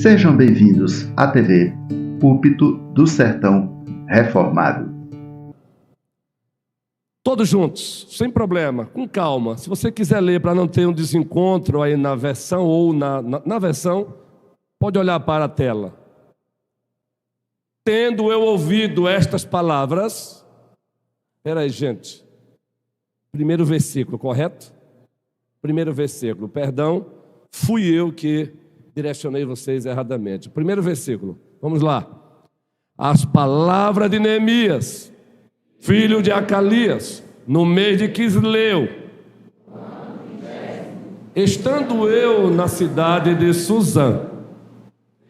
Sejam bem-vindos à TV Púlpito do Sertão Reformado. Todos juntos, sem problema, com calma. Se você quiser ler para não ter um desencontro aí na versão ou na versão, pode olhar para a tela. Tendo eu ouvido estas palavras... Espera aí, gente. Primeiro versículo, correto? Primeiro versículo, perdão. Fui eu que direcionei vocês erradamente. Primeiro versículo, vamos lá. As palavras de Neemias, filho de Acalias, no mês de Quisleu, estando eu na cidade de Suzã,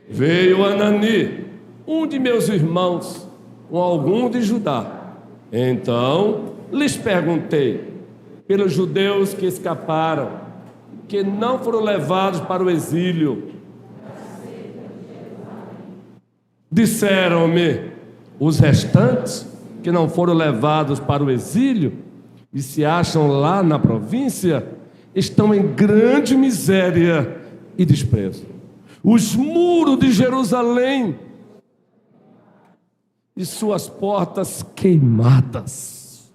veio Anani, um de meus irmãos, com algum de Judá. Então lhes perguntei pelos judeus que escaparam, que não foram levados para o exílio. Disseram-me, os restantes que não foram levados para o exílio e se acham lá na província, estão em grande miséria e desprezo. Os muros de Jerusalém e suas portas queimadas.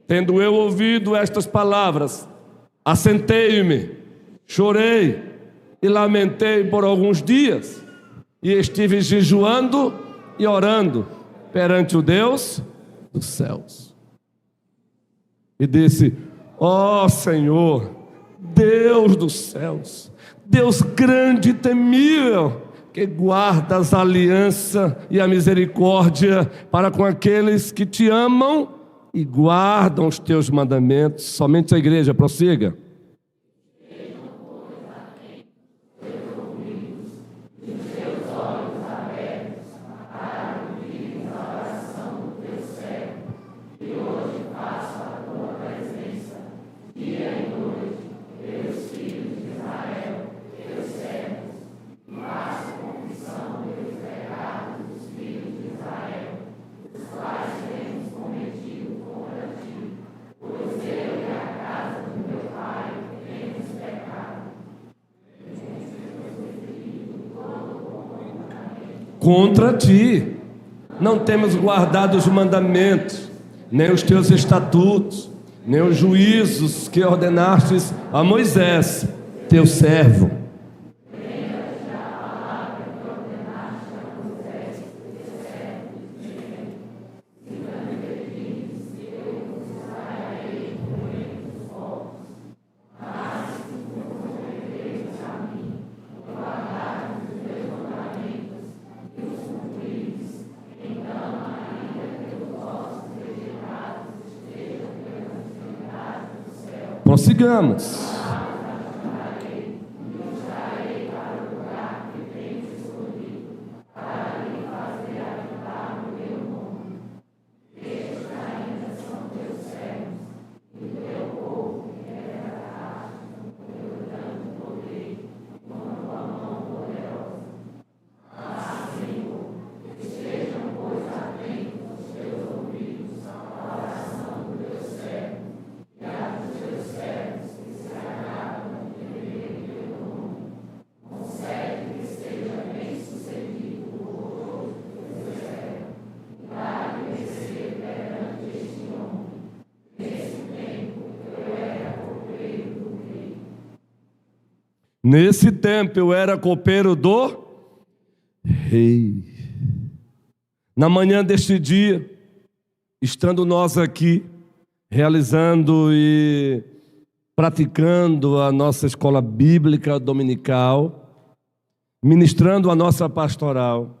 Tendo eu ouvido estas palavras, assentei-me, chorei e lamentei por alguns dias, e estive jejuando e orando perante o Deus dos céus. E disse: ó Senhor, Deus dos céus, Deus grande e temível, que guardas a aliança e a misericórdia para com aqueles que te amam e guardam os teus mandamentos. Somente a igreja, prossiga. Contra ti não temos guardado os mandamentos, nem os teus estatutos, nem os juízos que ordenastes a Moisés, teu servo. Prossigamos. Nesse tempo eu era copeiro do rei. Na manhã deste dia, estando nós aqui, realizando e praticando a nossa escola bíblica dominical, ministrando a nossa pastoral,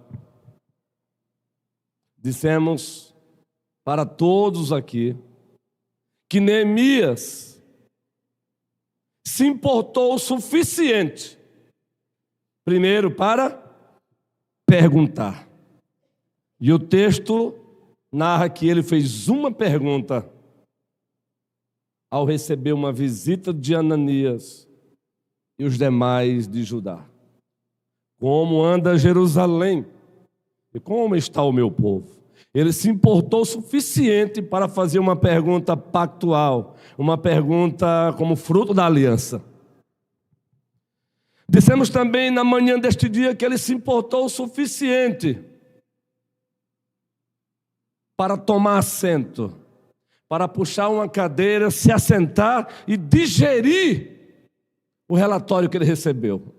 dissemos para todos aqui que Neemias se importou o suficiente, primeiro, para perguntar. E o texto narra que ele fez uma pergunta ao receber uma visita de Ananias e os demais de Judá. Como anda Jerusalém? E como está o meu povo? Ele se importou o suficiente para fazer uma pergunta pactual, uma pergunta como fruto da aliança. Dissemos também na manhã deste dia que ele se importou o suficiente para tomar assento, para puxar uma cadeira, se assentar e digerir o relatório que ele recebeu.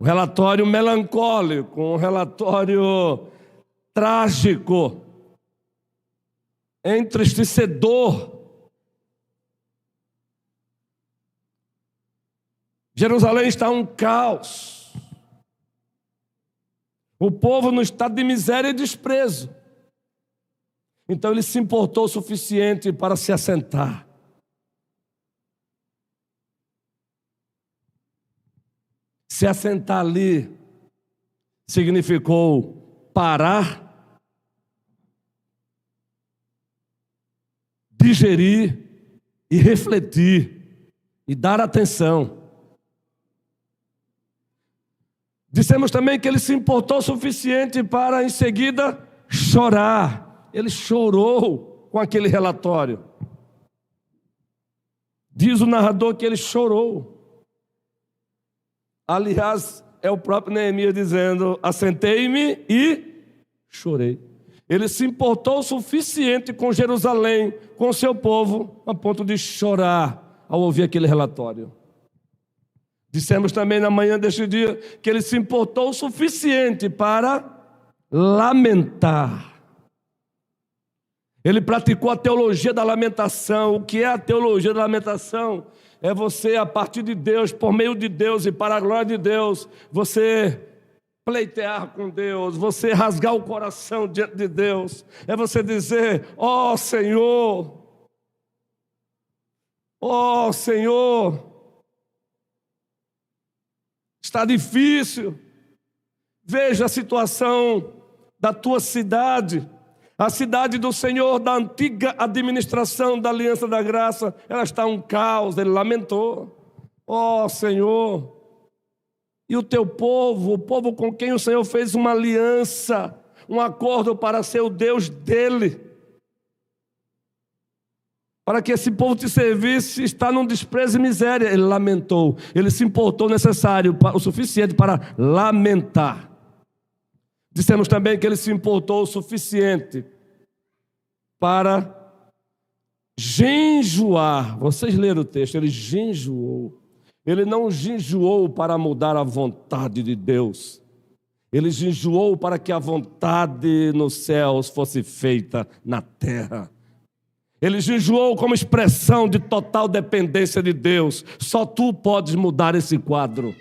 Um relatório melancólico, um relatório trágico, entristecedor. Jerusalém está um caos. O povo no estado de miséria e desprezo. Então ele se importou o suficiente para se assentar. Se assentar ali significou parar, digerir e refletir e dar atenção. Dissemos também que ele se importou o suficiente para, em seguida, chorar. Ele chorou com aquele relatório. Diz o narrador que ele chorou. Aliás, é o próprio Neemias dizendo: assentei-me e chorei. Ele se importou o suficiente com Jerusalém, com seu povo, a ponto de chorar ao ouvir aquele relatório. Dissemos também na manhã deste dia que ele se importou o suficiente para lamentar. Ele praticou a teologia da lamentação. O que é a teologia da lamentação? É você, a partir de Deus, por meio de Deus e para a glória de Deus, você pleitear com Deus, você rasgar o coração diante de Deus. É você dizer: ó Senhor, ó Senhor, está difícil. Veja a situação da tua cidade, a cidade do Senhor, da antiga administração da Aliança da Graça. Ela está um caos. Ele lamentou: ó Senhor, e o teu povo, o povo com quem o Senhor fez uma aliança, um acordo para ser o Deus dele, para que esse povo te servisse, está num desprezo e miséria. Ele lamentou, ele se importou o suficiente para lamentar. Dissemos também que ele se importou o suficiente para jejuar. Vocês leram o texto, ele jejuou. Ele não jejuou para mudar a vontade de Deus. Ele jejuou para que a vontade nos céus fosse feita na terra. Ele jejuou como expressão de total dependência de Deus. Só tu podes mudar esse quadro.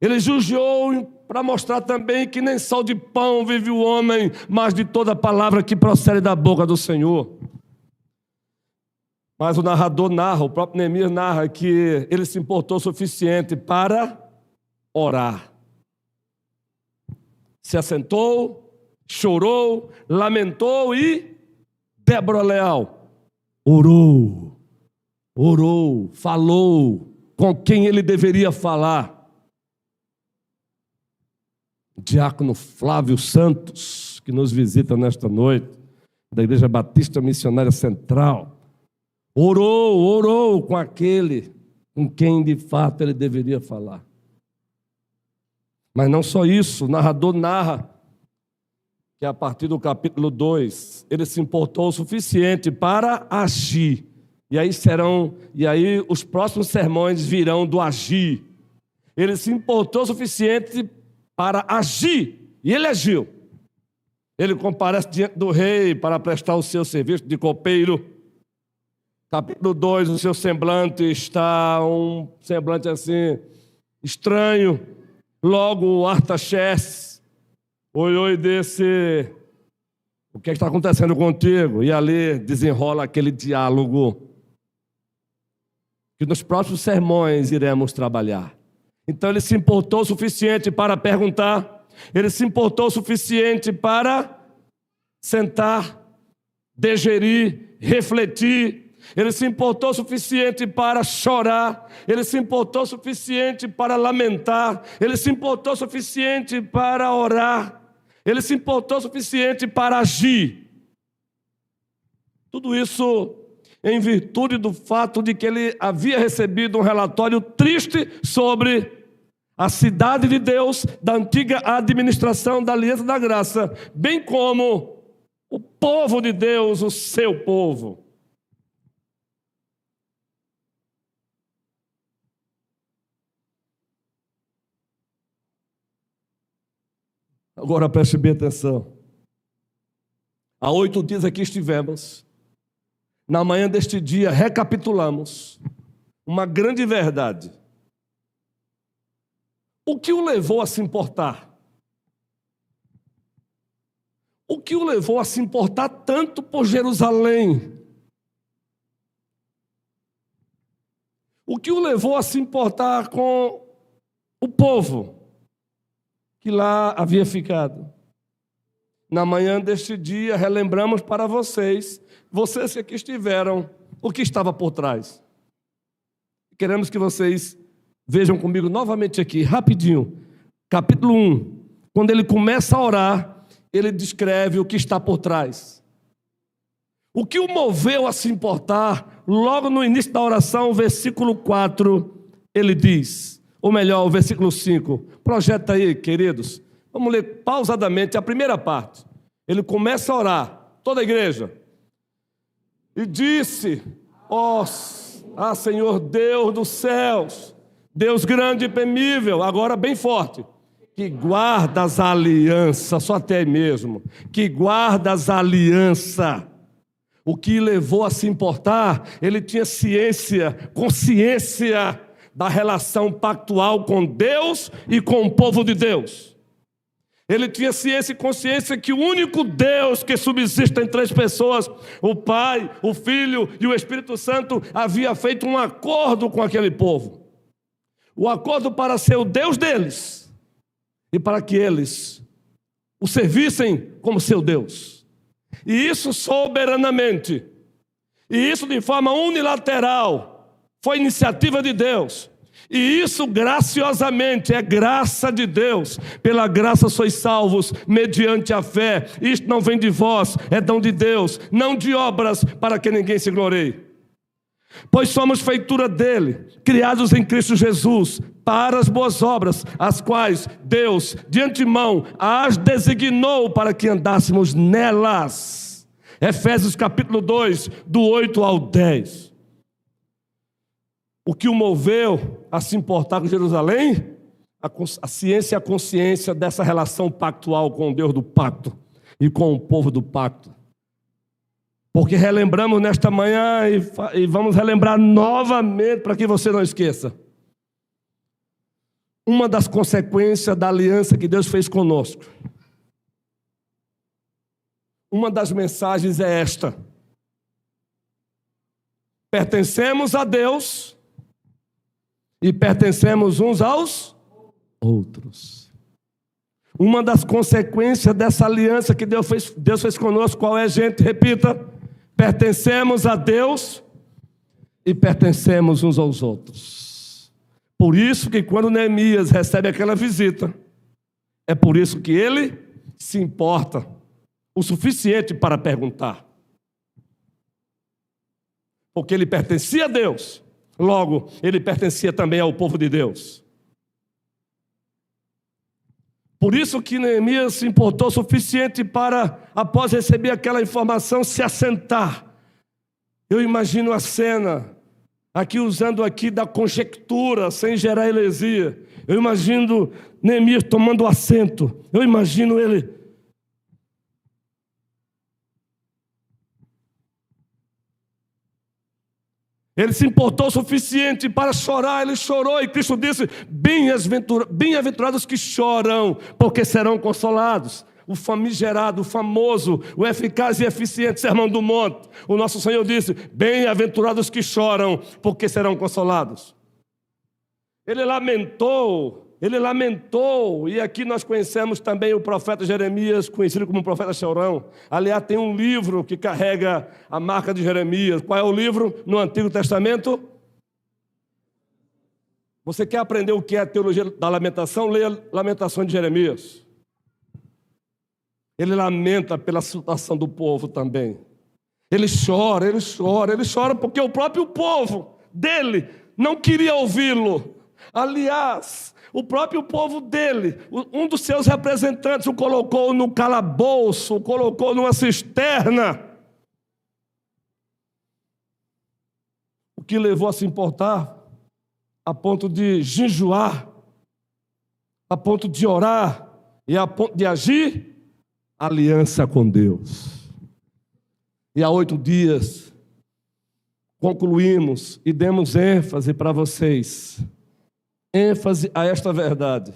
Ele jejuou para mostrar também que nem só de pão vive o homem, mas de toda palavra que procede da boca do Senhor. Mas o narrador narra, o próprio Neemias narra que ele se importou o suficiente para orar. Se assentou, chorou, lamentou e Débora Leal orou, falou com quem ele deveria falar. O diácono Flávio Santos, que nos visita nesta noite, da Igreja Batista Missionária Central, orou com aquele com quem de fato ele deveria falar. Mas não só isso, o narrador narra que a partir do capítulo 2, ele se importou o suficiente para agir. E aí os próximos sermões virão do agir. Ele se importou o suficiente para agir, e ele agiu. Ele comparece diante do rei para prestar o seu serviço de copeiro. Capítulo 2, o seu semblante está um semblante assim, estranho. Logo o Artaxerxes olhou e disse: o que está acontecendo contigo? E ali desenrola aquele diálogo que nos próximos sermões iremos trabalhar. Então ele se importou o suficiente para perguntar, ele se importou o suficiente para sentar, digerir, refletir. Ele se importou o suficiente para chorar, ele se importou o suficiente para lamentar, ele se importou o suficiente para orar, ele se importou o suficiente para agir. Tudo isso em virtude do fato de que ele havia recebido um relatório triste sobre a cidade de Deus, da antiga administração da Aliança da Graça, bem como o povo de Deus, o seu povo. Agora preste bem atenção. Há 8 dias aqui estivemos. Na manhã deste dia, recapitulamos uma grande verdade. O que o levou a se importar? O que o levou a se importar tanto por Jerusalém? O que o levou a se importar com o povo que lá havia ficado? Na manhã deste dia, relembramos para vocês que aqui estiveram, o que estava por trás. Queremos que vocês vejam comigo novamente aqui, rapidinho, capítulo 1. Quando ele começa a orar, ele descreve o que está por trás. O que o moveu a se importar, logo no início da oração, versículo 4, ele diz, ou melhor, o versículo 5. Projeta aí, queridos. Vamos ler pausadamente a primeira parte. Ele começa a orar, toda a igreja. E disse, Senhor Deus dos céus, Deus grande e temível, agora bem forte, que guardas a aliança, só até aí mesmo, que guardas a aliança. O que levou a se importar, ele tinha consciência da relação pactual com Deus e com o povo de Deus. Ele tinha ciência e consciência que o único Deus que subsiste em 3 pessoas, o Pai, o Filho e o Espírito Santo, havia feito um acordo com aquele povo. O acordo para ser o Deus deles e para que eles o servissem como seu Deus. E isso soberanamente, e isso de forma unilateral, foi iniciativa de Deus. E isso graciosamente, é graça de Deus. Pela graça sois salvos, mediante a fé. Isto não vem de vós, é dom de Deus, não de obras, para que ninguém se glorie. Pois somos feitura dele, criados em Cristo Jesus, para as boas obras, as quais Deus, de antemão, as designou para que andássemos nelas. Efésios capítulo 2, do 8 ao 10. O que o moveu a se importar com Jerusalém? A ciência e a consciência dessa relação pactual com o Deus do pacto e com o povo do pacto. Porque relembramos nesta manhã e vamos relembrar novamente para que você não esqueça. Uma das consequências da aliança que Deus fez conosco. Uma das mensagens é esta: pertencemos a Deus e pertencemos uns aos outros. Uma das consequências dessa aliança que Deus fez conosco, qual é, gente? Repita: pertencemos a Deus e pertencemos uns aos outros. Por isso que quando Neemias recebe aquela visita, é por isso que ele se importa o suficiente para perguntar. Porque ele pertencia a Deus, logo, ele pertencia também ao povo de Deus. Por isso que Neemias se importou o suficiente para, após receber aquela informação, se assentar. Eu imagino a cena, aqui usando aqui da conjectura, sem gerar heresia. Eu imagino Neemias tomando assento. Eu imagino ele. Ele se importou o suficiente para chorar, ele chorou, e Cristo disse: bem-aventurados que choram, porque serão consolados. O famigerado, o famoso, o eficaz e eficiente Sermão do Monte. O nosso Senhor disse: bem-aventurados que choram, porque serão consolados. Ele lamentou, e aqui nós conhecemos também o profeta Jeremias, conhecido como o profeta chorão. Aliás, tem um livro que carrega a marca de Jeremias. Qual é o livro no Antigo Testamento? Você quer aprender o que é a teologia da lamentação? Leia Lamentações de Jeremias. Ele lamenta pela situação do povo também. Ele chora porque o próprio povo dele não queria ouvi-lo. Aliás, o próprio povo dele, um dos seus representantes, o colocou no calabouço, o colocou numa cisterna. O que levou a se importar a ponto de jejuar, a ponto de orar e a ponto de agir aliança com Deus. E há 8 dias concluímos e demos ênfase para vocês, ênfase a esta verdade.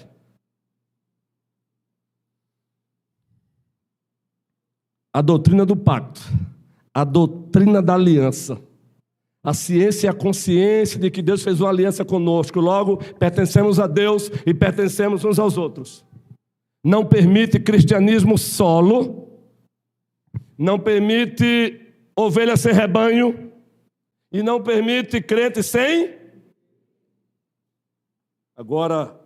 A doutrina do pacto, a doutrina da aliança, a ciência e a consciência de que Deus fez uma aliança conosco, logo pertencemos a Deus e pertencemos uns aos outros. Não permite cristianismo solo, não permite ovelha sem rebanho e não permite crente sem. Agora,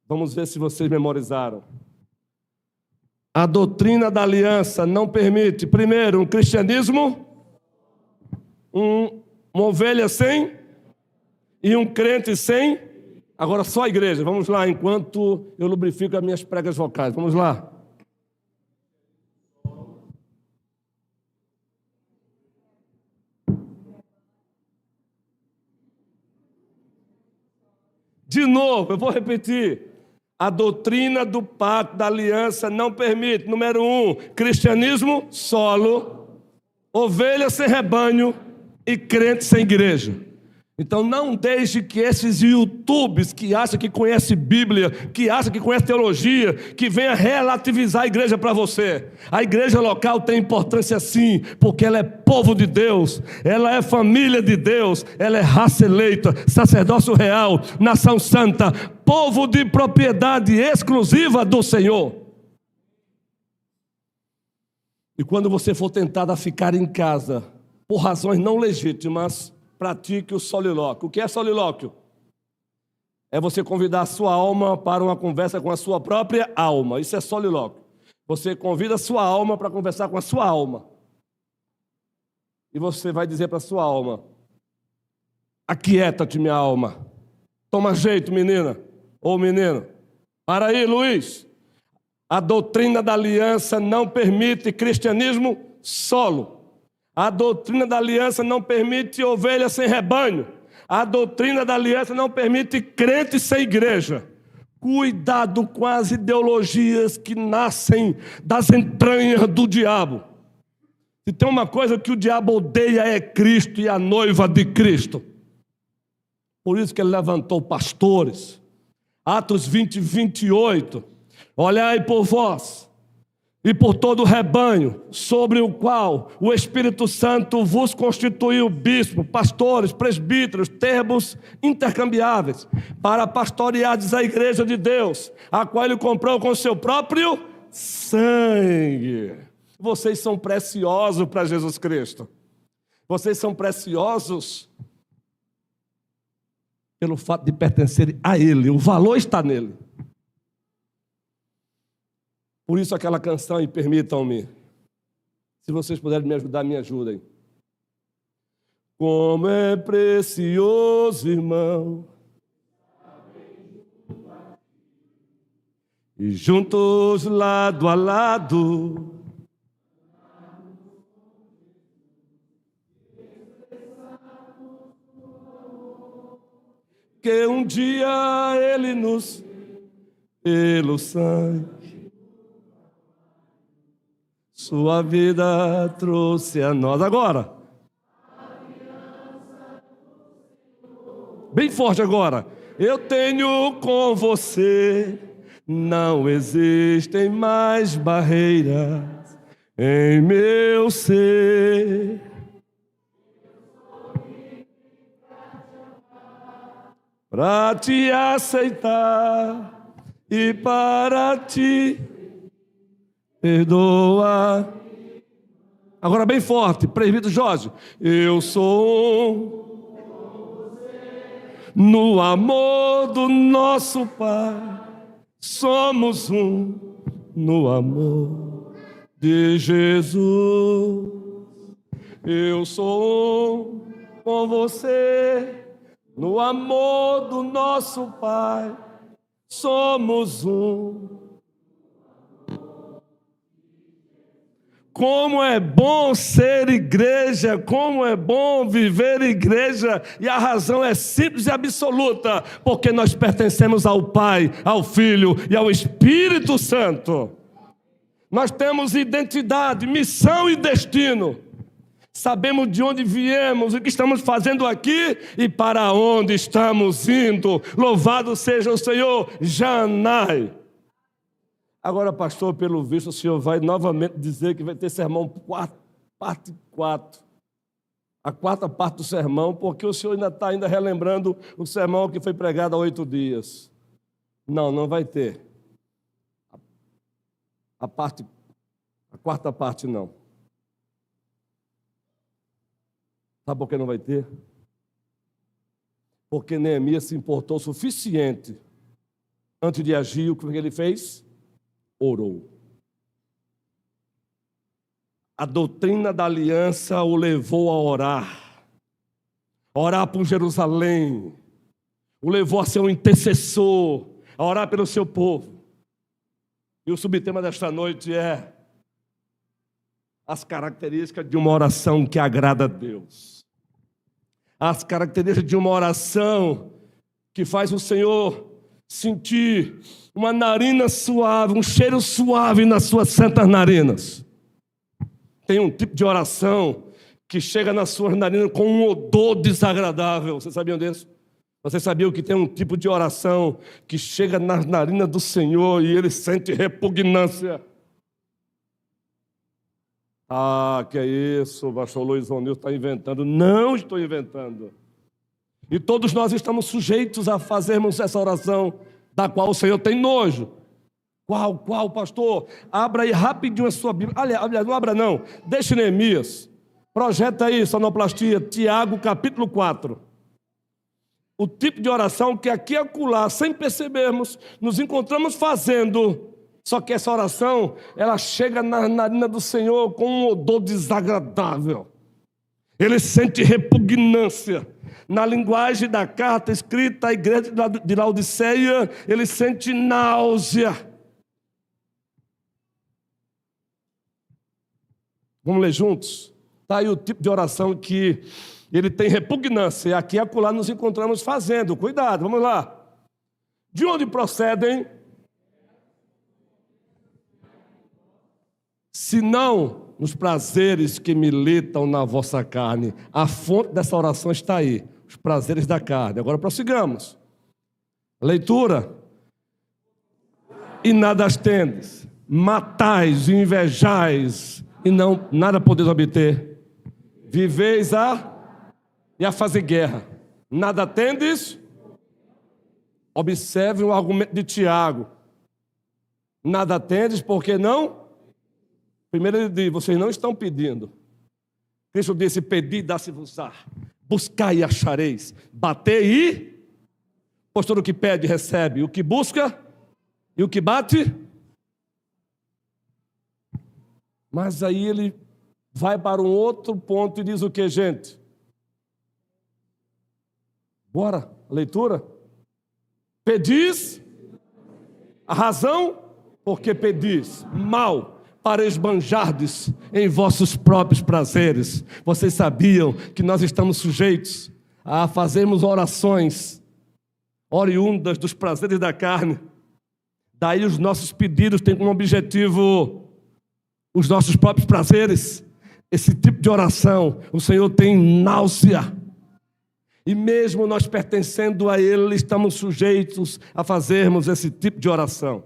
vamos ver se vocês memorizaram. A doutrina da aliança não permite, primeiro, um cristianismo, uma ovelha sem e um crente sem. Agora só a igreja. Vamos lá, enquanto eu lubrifico as minhas pregas vocais. Vamos lá. De novo, eu vou repetir. A doutrina do pacto, da aliança, não permite, número 1, cristianismo solo, ovelha sem rebanho e crente sem igreja. Então não deixe que esses YouTubes que acham que conhece Bíblia, que acham que conhece teologia, que venha relativizar a igreja para você. A igreja local tem importância sim, porque ela é povo de Deus, ela é família de Deus, ela é raça eleita, sacerdócio real, nação santa, povo de propriedade exclusiva do Senhor. E quando você for tentado a ficar em casa, por razões não legítimas, pratique o solilóquio. O que é solilóquio? É você convidar a sua alma para uma conversa com a sua própria alma. Isso é solilóquio. Você convida a sua alma para conversar com a sua alma. E você vai dizer para a sua alma: aquieta-te, minha alma. Toma jeito, menina ou menino. Para aí, Luiz. A doutrina da aliança não permite cristianismo solo. A doutrina da aliança não permite ovelha sem rebanho. A doutrina da aliança não permite crente sem igreja. Cuidado com as ideologias que nascem das entranhas do diabo. Se tem uma coisa que o diabo odeia é Cristo e a noiva de Cristo. Por isso que ele levantou pastores. Atos 20, 28. Olhai por vós e por todo o rebanho, sobre o qual o Espírito Santo vos constituiu bispo, pastores, presbíteros, termos intercambiáveis, para pastoreardes a igreja de Deus, a qual ele comprou com seu próprio sangue. Vocês são preciosos para Jesus Cristo. Vocês são preciosos pelo fato de pertencerem a Ele. O valor está nele. Por isso aquela canção, e permitam-me, se vocês puderem me ajudar, me ajudem. Como é precioso, irmão, e juntos lado a lado, que um dia Ele nos, pelo sangue, sua vida trouxe a nós. Agora, bem forte agora. Eu tenho com você, não existem mais barreiras em meu ser. Para te aceitar e para te perdoa. Agora bem forte, presbítero Jorge. Eu sou no amor do nosso Pai. Somos um no amor de Jesus. Eu sou um com você, no amor do nosso Pai, somos um. Como é bom ser igreja, como é bom viver igreja, e a razão é simples e absoluta, porque nós pertencemos ao Pai, ao Filho e ao Espírito Santo. Nós temos identidade, missão e destino. Sabemos de onde viemos, o que estamos fazendo aqui e para onde estamos indo. Louvado seja o Senhor, Janai. Agora, pastor, pelo visto, o senhor vai novamente dizer que vai ter sermão parte 4. A quarta parte do sermão, porque o senhor ainda está relembrando o sermão que foi pregado há 8 dias. Não, não vai ter. A quarta parte não. Sabe por que não vai ter? Porque Neemias se importou o suficiente antes de agir. O que ele fez? Orou. A doutrina da aliança o levou a orar por Jerusalém, o levou a ser um intercessor, a orar pelo seu povo. E o subtema desta noite é as características de uma oração que agrada a Deus. As características de uma oração que faz o Senhor sentir uma narina suave, um cheiro suave nas suas santas narinas. Tem um tipo de oração que chega nas suas narinas com um odor desagradável. Vocês sabiam disso? Vocês sabiam que tem um tipo de oração que chega nas narinas do Senhor e ele sente repugnância? Ah, que é isso, o pastor Luiz Onil está inventando. Não estou inventando. E todos nós estamos sujeitos a fazermos essa oração da qual o Senhor tem nojo. Qual, pastor? Abra aí rapidinho a sua Bíblia. Aliás, não abra não. Deixe Neemias. Projeta aí, sonoplastia, Tiago, capítulo 4. O tipo de oração que aqui e acolá, sem percebermos, nos encontramos fazendo. Só que essa oração, ela chega na narina do Senhor com um odor desagradável. Ele sente repugnância. Na linguagem da carta escrita à igreja de Laodiceia, ele sente náusea. Vamos ler juntos? Está aí o tipo de oração que ele tem repugnância. E aqui e acolá nos encontramos fazendo. Cuidado, vamos lá. De onde procedem? Se não nos prazeres que militam na vossa carne. A fonte dessa oração está aí. Os prazeres da carne. Agora prossigamos. Leitura. E nada as tendes. Matais e invejais e não nada podeis obter. Viveis e a fazer guerra. Nada tendes? Observe o argumento de Tiago. Nada tendes porque não? Primeiro ele diz, vocês não estão pedindo. Cristo disse, pedi, dá-se-vos-á. Buscai e achareis. Batei e... Pois todo o que pede, recebe. O que busca e o que bate... Mas aí ele vai para um outro ponto e diz o que, gente? Bora, leitura. Pedis, a razão, porque pedis mal, para esbanjardes em vossos próprios prazeres. Vocês sabiam que nós estamos sujeitos a fazermos orações oriundas dos prazeres da carne. Daí os nossos pedidos têm como objetivo os nossos próprios prazeres. Esse tipo de oração, o Senhor tem náusea. E mesmo nós pertencendo a Ele, estamos sujeitos a fazermos esse tipo de oração.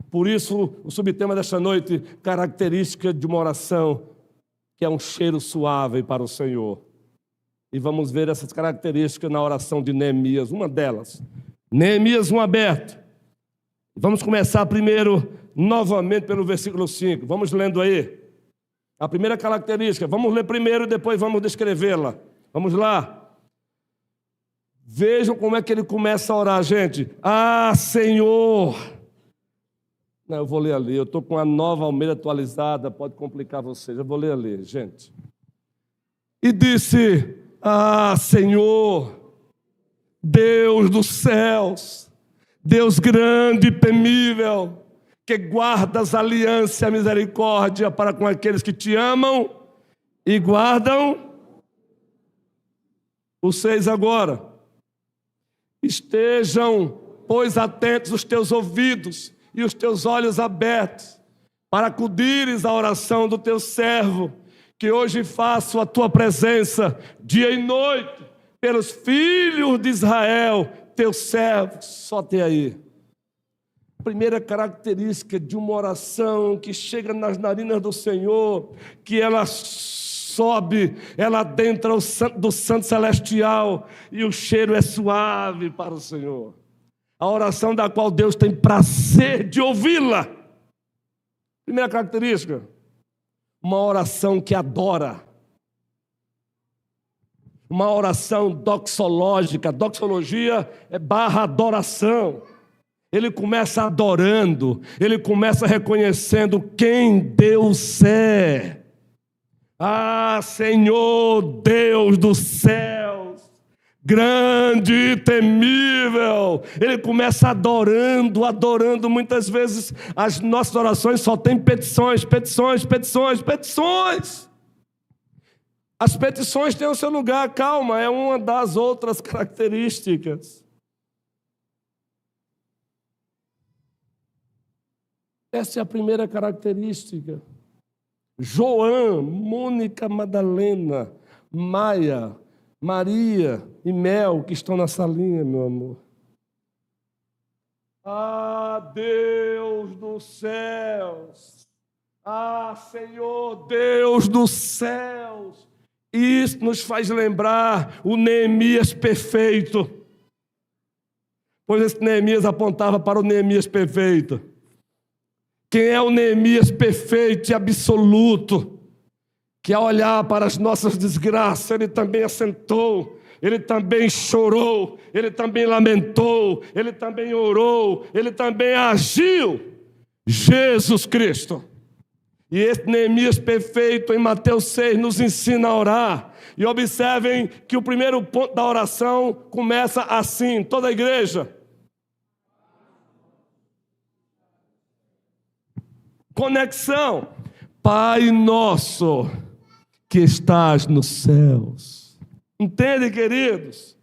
Por isso, o subtema desta noite, característica de uma oração que é um cheiro suave para o Senhor. E vamos ver essas características na oração de Neemias, uma delas. Neemias 1 aberto. Vamos começar primeiro, novamente, pelo versículo 5. Vamos lendo aí. A primeira característica, vamos ler primeiro e depois vamos descrevê-la. Vamos lá. Vejam como é que ele começa a orar, gente. Ah, Senhor! Não, eu vou ler ali. Eu estou com a Nova Almeida atualizada, pode complicar vocês. Eu vou ler ali, gente. E disse: Ah, Senhor, Deus dos céus, Deus grande e temível, que guardas a aliança e a misericórdia para com aqueles que te amam e guardam. Os 6 agora. Estejam, pois, atentos os teus ouvidos e os teus olhos abertos, para acudires à oração do teu servo, que hoje faço a tua presença, dia e noite, pelos filhos de Israel, teus servos. Só tem aí. Primeira característica de uma oração que chega nas narinas do Senhor, que ela sobe, ela adentra do santo celestial e o cheiro é suave para o Senhor. A oração da qual Deus tem prazer de ouvi-la. Primeira característica, uma oração que adora. Uma oração doxológica. Doxologia é barra adoração. Ele começa adorando, ele começa reconhecendo quem Deus é. Ah, Senhor, Deus dos céus, grande e temível. Ele começa adorando. Muitas vezes as nossas orações só têm petições. As petições têm o seu lugar, calma, é uma das outras características. Essa é a primeira característica. João, Mônica Madalena, Maia, Maria e Mel, que estão na salinha, meu amor. Ah, Deus dos céus. Ah, Senhor, Deus dos céus. Isso nos faz lembrar o Neemias perfeito. Pois esse Neemias apontava para o Neemias perfeito. Quem é o Neemias perfeito e absoluto, que ao olhar para as nossas desgraças, ele também assentou, ele também chorou, ele também lamentou, ele também orou, ele também agiu. Jesus Cristo. E esse Neemias perfeito, em Mateus 6, nos ensina a orar. E observem que o primeiro ponto da oração começa assim, toda a igreja. Conexão. Pai nosso que estás nos céus. Entende, queridos?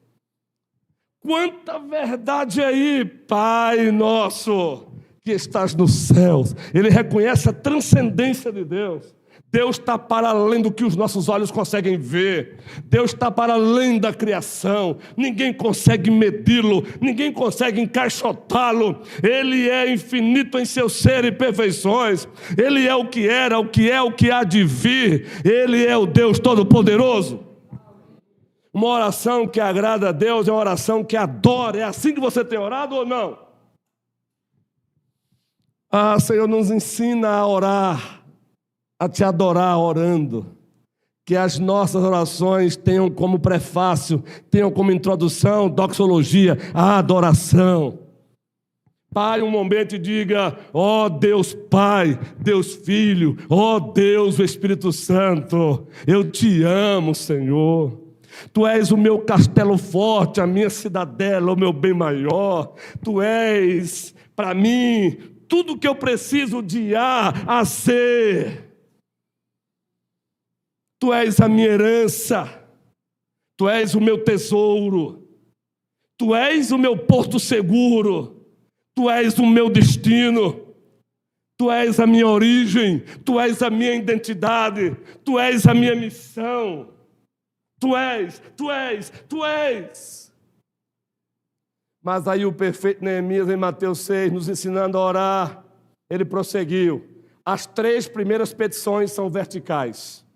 Quanta verdade aí, Pai nosso que estás nos céus. Ele reconhece a transcendência de Deus. Deus está para além do que os nossos olhos conseguem ver. Deus está para além da criação. Ninguém consegue medi-lo, ninguém consegue encaixotá-lo. Ele é infinito em seu ser e perfeições. Ele é o que era, o que é, o que há de vir. Ele é o Deus Todo-Poderoso. Uma oração que agrada a Deus é uma oração que adora. É assim que você tem orado ou não? Ah, Senhor, nos ensina a orar, a te adorar orando, que as nossas orações tenham como prefácio, tenham como introdução, doxologia, a adoração. Pare um momento e diga: ó Deus Pai, Deus Filho, ó Deus o Espírito Santo, eu te amo, Senhor. Tu és o meu castelo forte, a minha cidadela, o meu bem maior. Tu és, para mim, tudo que eu preciso de A a Z. Tu és a minha herança, Tu és o meu tesouro, Tu és o meu porto seguro, Tu és o meu destino, Tu és a minha origem, Tu és a minha identidade, Tu és a minha missão, Tu és. Mas aí o perfeito Neemias, em Mateus 6, nos ensinando a orar, ele prosseguiu. As 3 primeiras petições são verticais.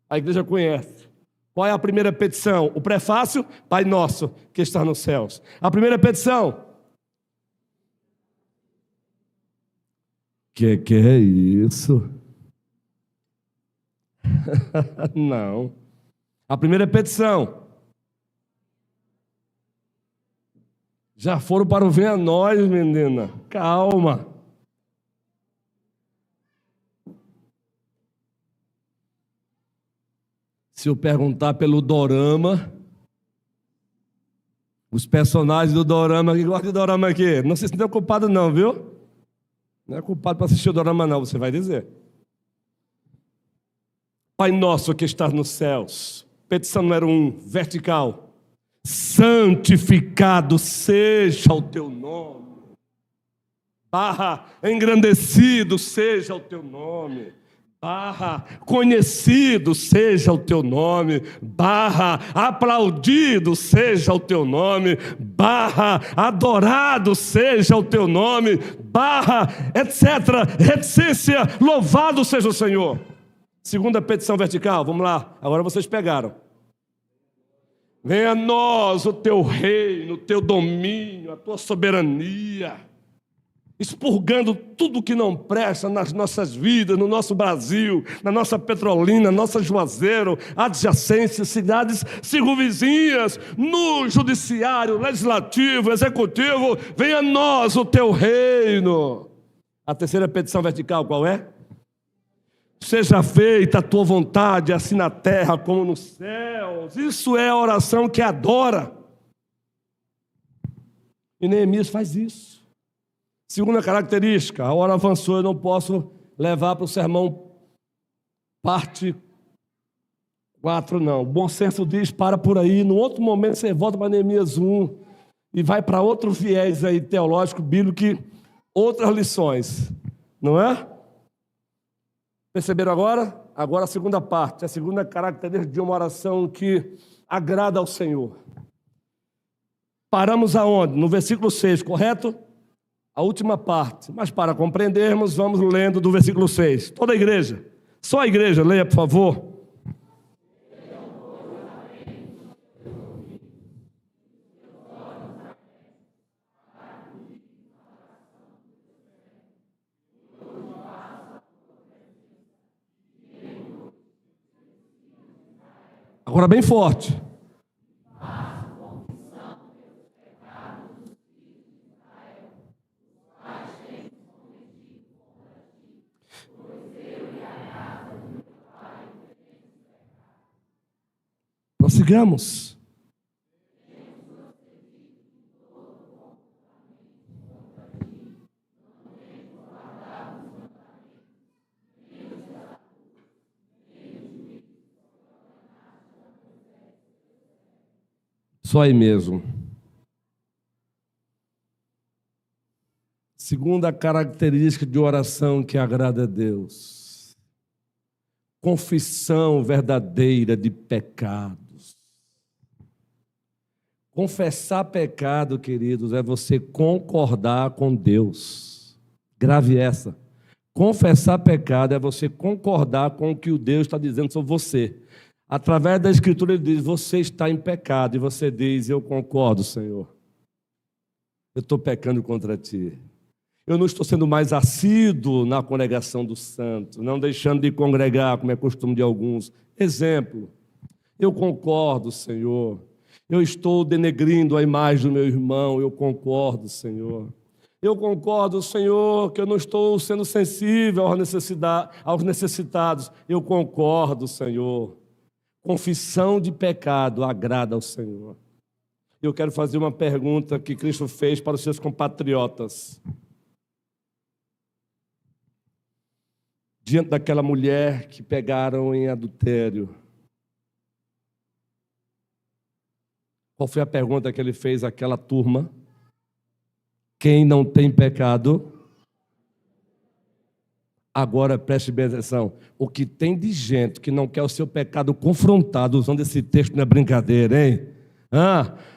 A igreja conhece. Qual é a primeira petição? O prefácio: Pai nosso que está nos céus. A primeira petição. Que é isso? Não. A primeira petição. Já foram para o venha nós, menina. Calma. Se eu perguntar pelo dorama, os personagens do dorama, que gostam de dorama aqui, não se sinta culpado não, viu? Não é culpado para assistir o dorama não, você vai dizer. Pai nosso que estás nos céus, petição número 1, vertical. Santificado seja o teu nome. Engrandecido seja o teu nome. Conhecido seja o teu nome. Aplaudido seja o teu nome. Adorado seja o teu nome. Etc. Reticência, louvado seja o Senhor. Segunda petição vertical, vamos lá. Agora vocês pegaram. Venha a nós o teu reino, o teu domínio, a tua soberania, expurgando tudo que não presta nas nossas vidas, no nosso Brasil, na nossa Petrolina, nossa Juazeiro, adjacências, cidades circunvizinhas, no judiciário, legislativo, executivo. Venha a nós o teu reino. A terceira petição vertical qual é? Seja feita a tua vontade, assim na terra como nos céus. Isso é a oração que adora. E Neemias faz isso. Segunda característica, a hora avançou, eu não posso levar para o sermão parte 4, não. O bom senso diz, para por aí. No outro momento você volta para Neemias 1 e vai para outro viés aí teológico, bíblico, outras lições. Não é? Perceberam agora? Agora a segunda parte, a segunda característica de uma oração que agrada ao Senhor. Paramos aonde? No versículo 6, correto? A última parte. Mas para compreendermos, vamos lendo do versículo 6. Toda a igreja. Só a igreja, leia, por favor. Agora bem forte. Prossigamos. Só aí mesmo. Segunda característica de oração que agrada a Deus. Confissão verdadeira de pecados. Confessar pecado, queridos, é você concordar com Deus. Grave essa. Confessar pecado é você concordar com o que o Deus está dizendo sobre você. Através da Escritura ele diz, você está em pecado. E você diz, eu concordo, Senhor. Eu estou pecando contra ti. Eu não estou sendo mais assíduo na congregação dos santos, não deixando de congregar, como é costume de alguns. Exemplo, eu concordo, Senhor. Eu estou denegrindo a imagem do meu irmão, eu concordo, Senhor. Eu concordo, Senhor, que eu não estou sendo sensível aos necessitados. Eu concordo, Senhor. Confissão de pecado agrada ao Senhor. Eu quero fazer uma pergunta que Cristo fez para os seus compatriotas. Diante daquela mulher que pegaram em adultério, qual foi a pergunta que ele fez àquela turma? Quem não tem pecado? Agora preste bem atenção. O que tem de gente que não quer o seu pecado confrontado, usando esse texto não é brincadeira, hein?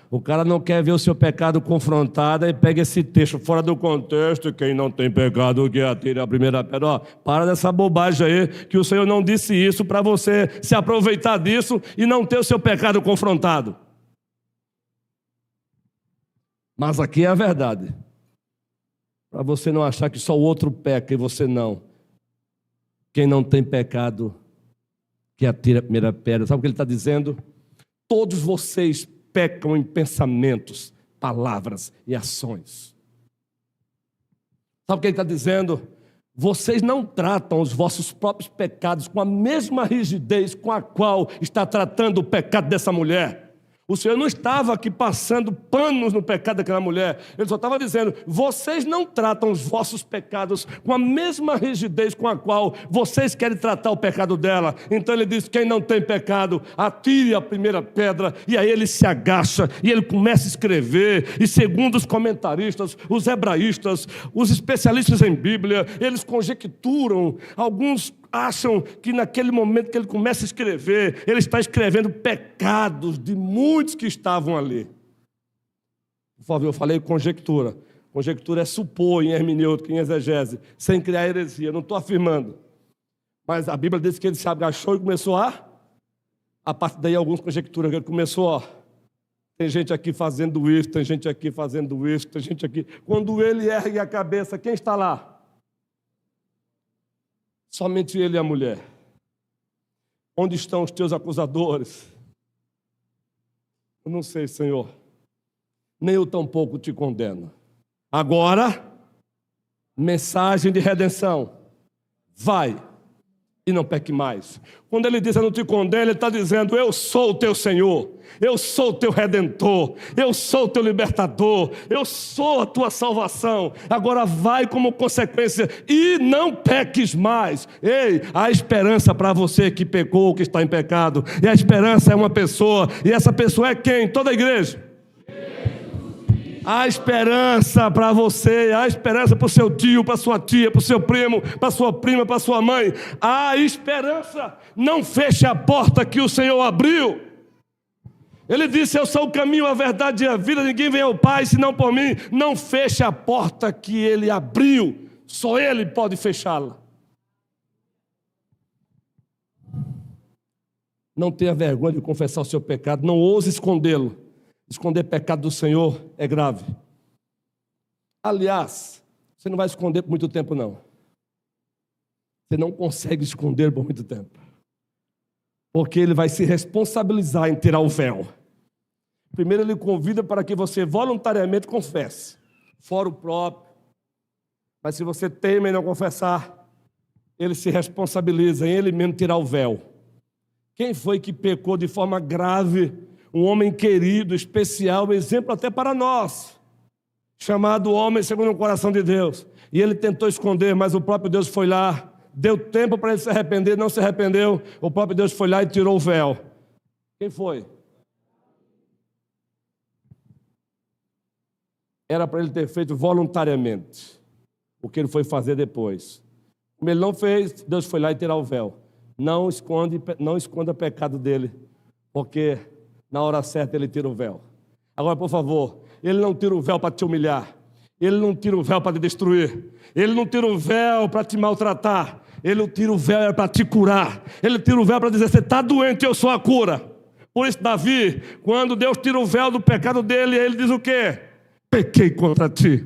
O cara não quer ver o seu pecado confrontado e pega esse texto fora do contexto. Quem não tem pecado que atire a primeira pedra. Para dessa bobagem aí, que o Senhor não disse isso para você se aproveitar disso e não ter o seu pecado confrontado. Mas aqui é a verdade. Para você não achar que só o outro peca e você não. Quem não tem pecado que atire a primeira pedra. Sabe o que ele está dizendo? Todos vocês pecam em pensamentos, palavras e ações. Sabe o que ele está dizendo? vocês não tratam os vossos próprios pecados com a mesma rigidez com a qual está tratando o pecado dessa mulher. O Senhor não estava aqui passando panos no pecado daquela mulher. Ele só estava dizendo, vocês não tratam os vossos pecados com a mesma rigidez com a qual vocês querem tratar o pecado dela. Então ele diz, quem não tem pecado, atire a primeira pedra. E aí ele se agacha e ele começa a escrever. E segundo os comentaristas, os hebraístas, os especialistas em Bíblia, eles conjecturam, alguns acham que naquele momento que ele começa a escrever, ele está escrevendo pecados de muitos que estavam ali. Por favor, eu falei conjectura. Conjectura é supor em hermenêutica, em exegese, sem criar heresia. Não estou afirmando. Mas a Bíblia diz que ele se agachou e começou a partir daí alguns conjecturam que ele começou, tem gente aqui fazendo isso, tem gente aqui fazendo isso, tem gente aqui. Quando ele ergue a cabeça, quem está lá? Somente ele e a mulher. Onde estão os teus acusadores? Eu não sei, Senhor. Nem eu tampouco te condeno. Agora, mensagem de redenção. Vai e não peque mais. Quando ele diz eu não te condeno, ele está dizendo eu sou o teu Senhor, eu sou o teu Redentor, eu sou o teu Libertador, eu sou a tua salvação. Agora vai como consequência e não peques mais. Ei, há esperança para você que pecou, que está em pecado. E a esperança é uma pessoa, e essa pessoa é quem? Toda a igreja. Há esperança para você, há esperança para o seu tio, para a sua tia, para o seu primo, para a sua prima, para a sua mãe. Há esperança. Não feche a porta que o Senhor abriu. Ele disse, eu sou o caminho, a verdade e a vida, ninguém vem ao Pai senão por mim. Não feche a porta que Ele abriu, só Ele pode fechá-la. Não tenha vergonha de confessar o seu pecado, não ouse escondê-lo. Esconder pecado do Senhor é grave. Aliás, você não vai esconder por muito tempo, não. Você não consegue esconder por muito tempo. Porque Ele vai se responsabilizar em tirar o véu. Primeiro Ele convida para que você voluntariamente confesse. Fora o próprio. Mas se você teme em não confessar, Ele se responsabiliza em Ele mesmo tirar o véu. Quem foi que pecou de forma grave? Um homem querido, especial, um exemplo até para nós, chamado homem segundo o coração de Deus. E ele tentou esconder, mas o próprio Deus foi lá, deu tempo para ele se arrepender, não se arrependeu. O próprio Deus foi lá e tirou o véu. Quem foi? Era para ele ter feito voluntariamente o que ele foi fazer depois. Como ele não fez, Deus foi lá e tirou o véu. Não esconda o pecado dele, porque na hora certa ele tira o véu. Agora, por favor, ele não tira o véu para te humilhar. Ele não tira o véu para te destruir. Ele não tira o véu para te maltratar. Ele tira o véu para te curar. Ele tira o véu para dizer, você está doente, eu sou a cura. Por isso, Davi, quando Deus tira o véu do pecado dele, ele diz o quê? Pequei contra ti.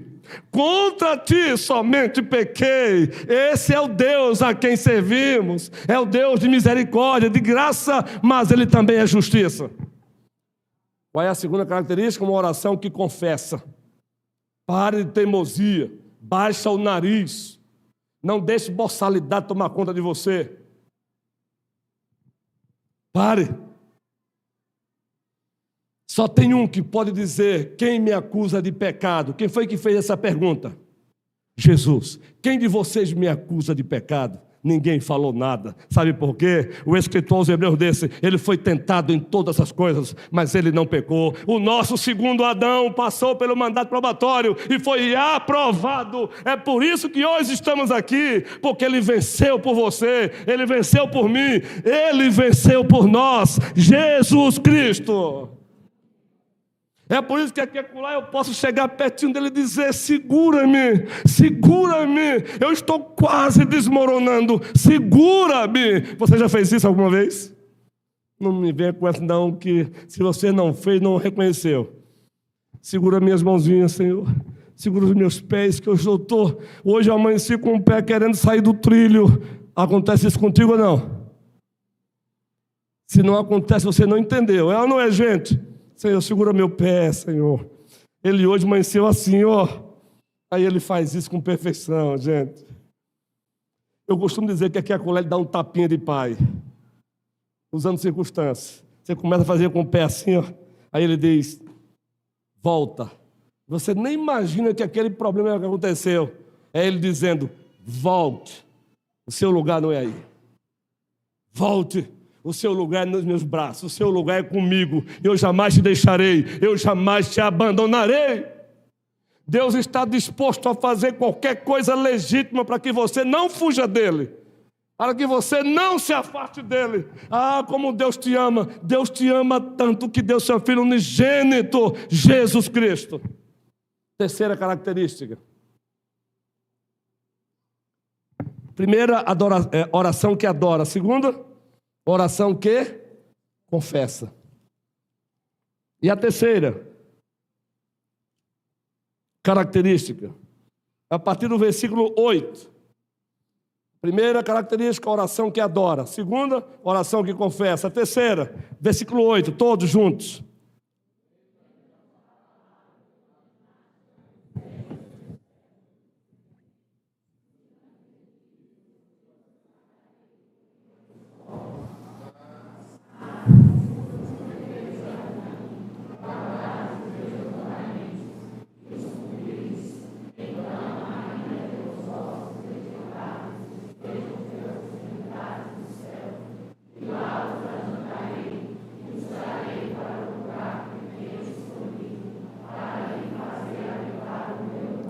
Contra ti somente pequei. Esse é o Deus a quem servimos. É o Deus de misericórdia, de graça, mas Ele também é justiça. Qual é a segunda característica? Uma oração que confessa. Pare de teimosia. Baixa o nariz. Não deixe boçalidade tomar conta de você. Pare. Só tem um que pode dizer, quem me acusa de pecado? Quem foi que fez essa pergunta? Jesus. Quem de vocês me acusa de pecado? Ninguém falou nada. Sabe por quê? O escritor aos Hebreus disse, ele foi tentado em todas as coisas, mas ele não pecou. O nosso segundo Adão passou pelo mandato probatório e foi aprovado. É por isso que hoje estamos aqui, porque ele venceu por você, ele venceu por mim, ele venceu por nós, Jesus Cristo. É por isso que aqui acolá eu posso chegar pertinho dele e dizer, segura-me, segura-me, eu estou quase desmoronando, segura-me. Você já fez isso alguma vez? Não me venha com essa não, que se você não fez, não reconheceu. Segura minhas mãozinhas, Senhor, segura os meus pés, que eu estou, hoje eu amanheci com o pé querendo sair do trilho. Acontece isso contigo ou não? Se não acontece, você não entendeu, é ou não é, gente? Senhor, segura meu pé, Senhor. Ele hoje amanheceu assim, ó. Aí ele faz isso com perfeição, gente. Eu costumo dizer que aqui a colher dá um tapinha de pai, usando circunstâncias. Você começa a fazer com o pé assim, ó, aí ele diz, volta. Você nem imagina que aquele problema que aconteceu é ele dizendo, volte, o seu lugar não é aí. Volte, o seu lugar é nos meus braços, o seu lugar é comigo, eu jamais te deixarei, eu jamais te abandonarei. Deus está disposto a fazer qualquer coisa legítima para que você não fuja dele, para que você não se afaste dele. Ah, como Deus te ama! Deus te ama tanto que deu seu Filho unigênito, Jesus Cristo. Terceira característica. Primeira, oração que adora. Segunda, oração que confessa. E a terceira característica, a partir do versículo 8. Primeira característica, oração que adora. Segunda, oração que confessa. A terceira, versículo 8, todos juntos.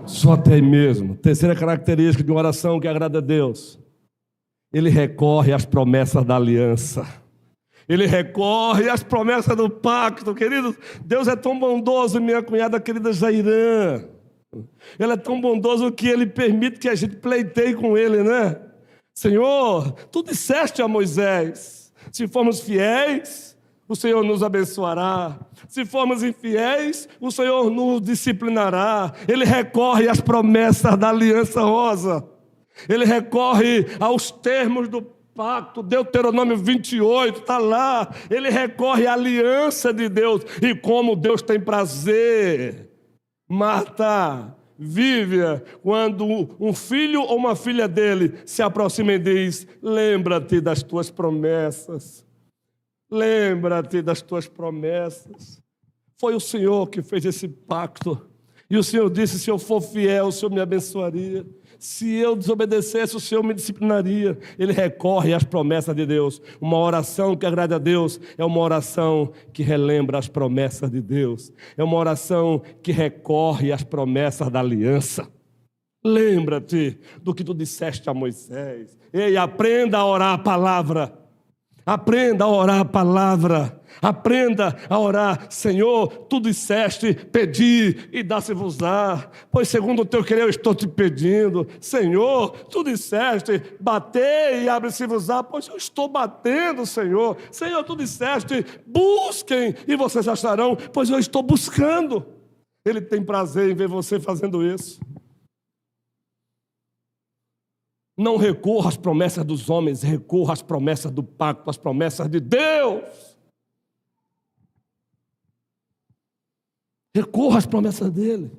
Só até aí mesmo. Terceira característica de uma oração que agrada a Deus. Ele recorre às promessas da aliança. Ele recorre às promessas do pacto, queridos. Deus é tão bondoso, minha cunhada querida Jairã. Ele é tão bondoso que Ele permite que a gente pleiteie com Ele, né? Senhor, Tu disseste a Moisés, se formos fiéis, o Senhor nos abençoará. Se formos infiéis, o Senhor nos disciplinará. Ele recorre às promessas da aliança rosa. Ele recorre aos termos do pacto. Deuteronômio 28 está lá. Ele recorre à aliança de Deus. E como Deus tem prazer, Marta, Vívia, quando um filho ou uma filha dele se aproxima e diz, lembra-te das tuas promessas. Lembra-te das tuas promessas. Foi o Senhor que fez esse pacto. E o Senhor disse, se eu for fiel, o Senhor me abençoaria. Se eu desobedecesse, o Senhor me disciplinaria. Ele recorre às promessas de Deus. Uma oração que agrada a Deus é uma oração que relembra as promessas de Deus. É uma oração que recorre às promessas da aliança. Lembra-te do que tu disseste a Moisés. Ei, aprenda a orar a palavra. Aprenda a orar a palavra. Aprenda a orar. Senhor, tu disseste, pedi e dá-se-vos-á. Pois segundo o teu querer eu estou te pedindo. Senhor, tu disseste, batei e abre-se-vos-á. Pois eu estou batendo, Senhor. Senhor, tu disseste, busquem e vocês acharão. Pois eu estou buscando. Ele tem prazer em ver você fazendo isso. Não recorra às promessas dos homens, recorra às promessas do pacto, às promessas de Deus. Recorra às promessas dele.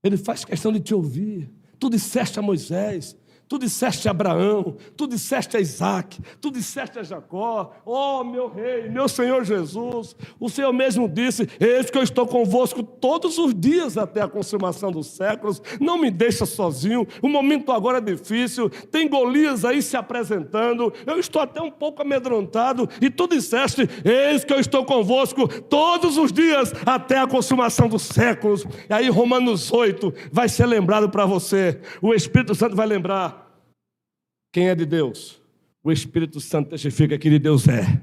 Ele faz questão de te ouvir. Tu disseste a Moisés, tu disseste a Abraão, tu disseste a Isaac, tu disseste a Jacó, ó meu rei, meu Senhor Jesus, o Senhor mesmo disse, eis que eu estou convosco todos os dias até a consumação dos séculos, não me deixa sozinho, o momento agora é difícil, tem Golias aí se apresentando, eu estou até um pouco amedrontado, e tu disseste, eis que eu estou convosco todos os dias até a consumação dos séculos. E aí Romanos 8 vai ser lembrado para você, o Espírito Santo vai lembrar. Quem é de Deus? O Espírito Santo testifica que de Deus é.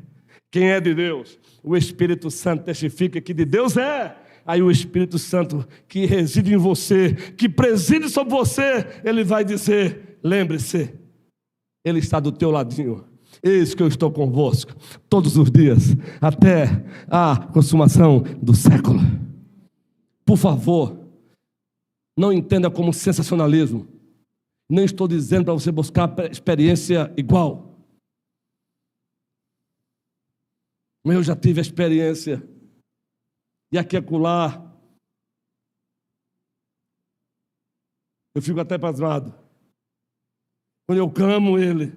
Quem é de Deus? O Espírito Santo testifica que de Deus é. Aí o Espírito Santo que reside em você, que preside sobre você, ele vai dizer, lembre-se, ele está do teu ladinho. Eis que eu estou convosco todos os dias, até a consumação do século. Por favor, não entenda como sensacionalismo. Nem estou dizendo para você buscar experiência igual. Mas eu já tive a experiência. E aqui e acolá, eu fico até pasmado. Quando eu clamo Ele,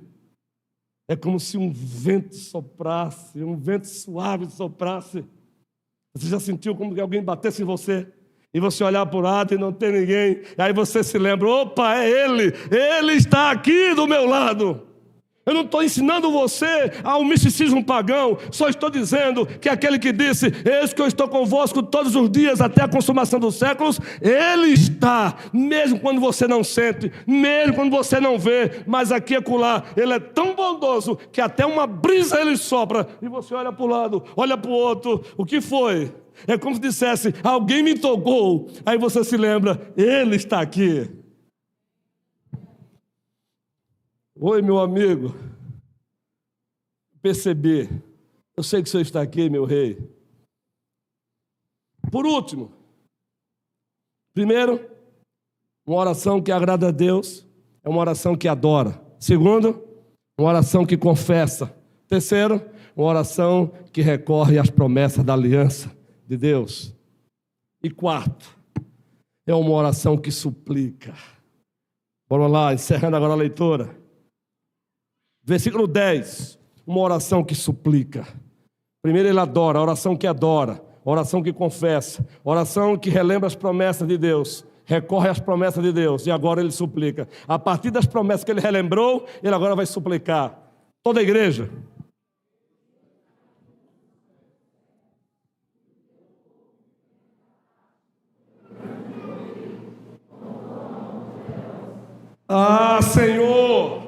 é como se um vento soprasse, um vento suave soprasse. Você já sentiu como que alguém batesse em você? E você olhar para o lado e não tem ninguém. E aí você se lembra, opa, é Ele. Ele está aqui do meu lado. Eu não estou ensinando você ao misticismo pagão. Só estou dizendo que aquele que disse, eis que eu estou convosco todos os dias até a consumação dos séculos, Ele está, mesmo quando você não sente, mesmo quando você não vê. Mas aqui e acolá, Ele é tão bondoso que até uma brisa Ele sopra. E você olha para o lado, olha para o outro. O que foi? É como se dissesse, alguém me tocou. Aí você se lembra, Ele está aqui. Oi, meu amigo. Percebi. Eu sei que o Senhor está aqui, meu rei. Por último, primeiro, uma oração que agrada a Deus é uma oração que adora. Segundo, uma oração que confessa. Terceiro, uma oração que recorre às promessas da aliança de Deus. E quarto, é uma oração que suplica. Vamos lá, encerrando agora a leitura. Versículo 10, uma oração que suplica. Primeiro ele adora, a oração que adora, a oração que confessa, a oração que relembra as promessas de Deus, recorre às promessas de Deus, e agora ele suplica. A partir das promessas que ele relembrou, ele agora vai suplicar. Toda a igreja. Ah, Senhor!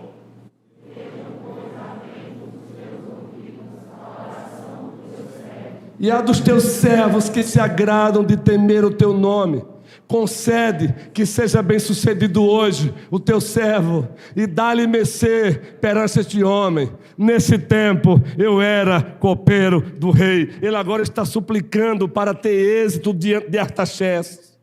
E há dos teus servos que se agradam de temer o teu nome. Concede que seja bem sucedido hoje o teu servo e dá-lhe mercê perante este homem. Nesse tempo eu era copeiro do rei. Ele agora está suplicando para ter êxito diante de Artaxerxes.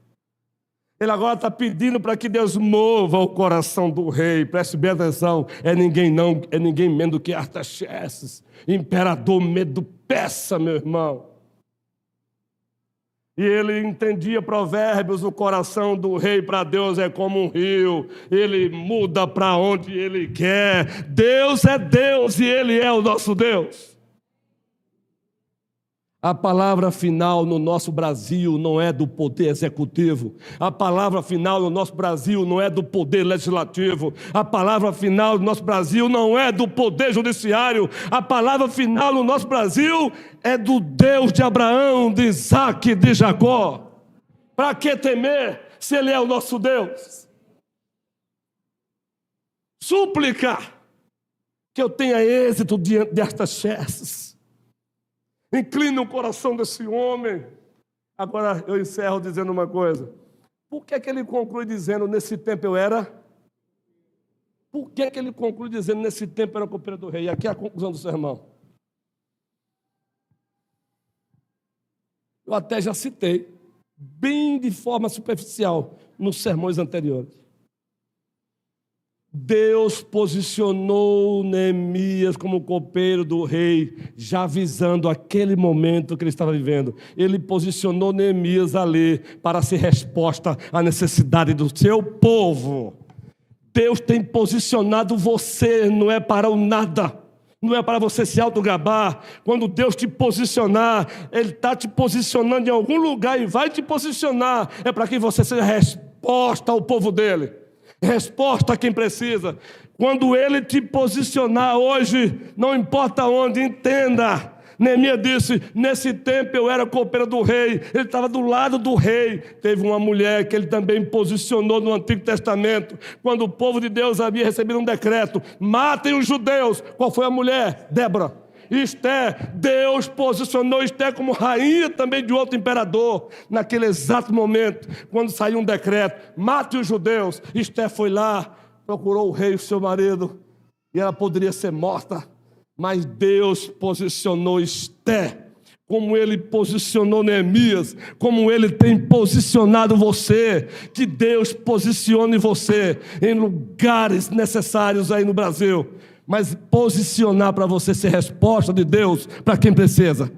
Ele agora está pedindo para que Deus mova o coração do rei. Preste bem atenção, é ninguém menos do que Artaxerxes, imperador Medo-Persa, meu irmão. E ele entendia provérbios, o coração do rei para Deus é como um rio, ele muda para onde ele quer. Deus é Deus e Ele é o nosso Deus. A palavra final no nosso Brasil não é do poder executivo. A palavra final no nosso Brasil não é do poder legislativo. A palavra final no nosso Brasil não é do poder judiciário. A palavra final no nosso Brasil é do Deus de Abraão, de Isaac e de Jacó. Para que temer se Ele é o nosso Deus? Súplica que eu tenha êxito diante destas Artaxerxes. Inclina o coração desse homem. Agora eu encerro dizendo uma coisa. Por que ele conclui dizendo, nesse tempo eu era? Por que ele conclui dizendo, nesse tempo eu era copeiro do rei? E aqui é a conclusão do sermão. Eu até já citei, bem de forma superficial, nos sermões anteriores. Deus posicionou Neemias como copeiro do rei, já visando aquele momento que ele estava vivendo. Ele posicionou Neemias ali para ser resposta à necessidade do seu povo. Deus tem posicionado você, não é para o nada, não é para você se autogabar. Quando Deus te posicionar, Ele está te posicionando em algum lugar e vai te posicionar, é para que você seja resposta ao povo dele. Resposta a quem precisa. Quando Ele te posicionar hoje, não importa onde, entenda. Neemias disse, nesse tempo eu era copeiro do rei. Ele estava do lado do rei. Teve uma mulher que ele também posicionou no Antigo Testamento. Quando o povo de Deus havia recebido um decreto, matem os judeus. Qual foi a mulher? Débora. Esther, Deus posicionou Esther como rainha também de outro imperador. Naquele exato momento, quando saiu um decreto, mate os judeus, Esther foi lá, procurou o rei, o seu marido, e ela poderia ser morta, mas Deus posicionou Esther, como Ele posicionou Neemias, como Ele tem posicionado você. Que Deus posicione você em lugares necessários aí no Brasil, mas posicionar para você ser resposta de Deus para quem precisa.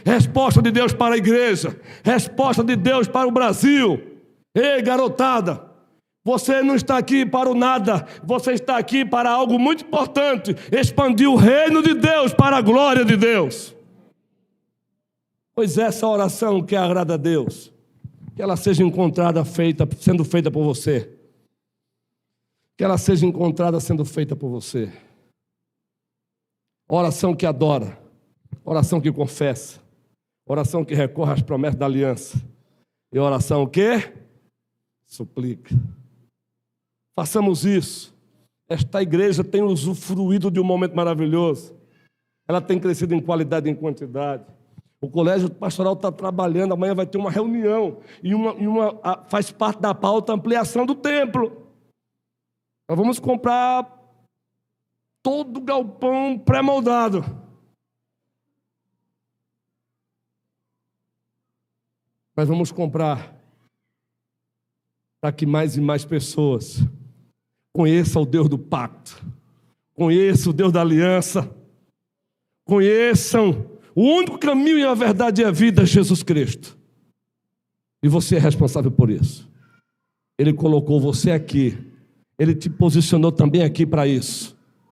Resposta de Deus para a igreja. Resposta de Deus para o Brasil. Ei, garotada, Você não está aqui para o nada, você está aqui para algo muito importante: expandir o reino de Deus para a glória de Deus. Pois essa oração que agrada a Deus, que ela seja encontrada sendo feita por você. Que ela seja encontrada sendo feita por você. Oração que adora, oração que confessa, oração que recorre às promessas da aliança, e oração que suplica. Façamos isso. Esta igreja tem usufruído de um momento maravilhoso. Ela tem crescido em qualidade e em quantidade. O colégio pastoral está trabalhando, amanhã vai ter uma reunião, e faz parte da pauta a ampliação do templo. Nós vamos comprar todo o galpão pré-moldado. Nós vamos comprar para que mais e mais pessoas conheçam o Deus do pacto, conheçam o Deus da aliança, conheçam o único caminho e a verdade e a vida, Jesus Cristo. E você é responsável por isso. Ele colocou você aqui. Ele te posicionou também aqui para isso.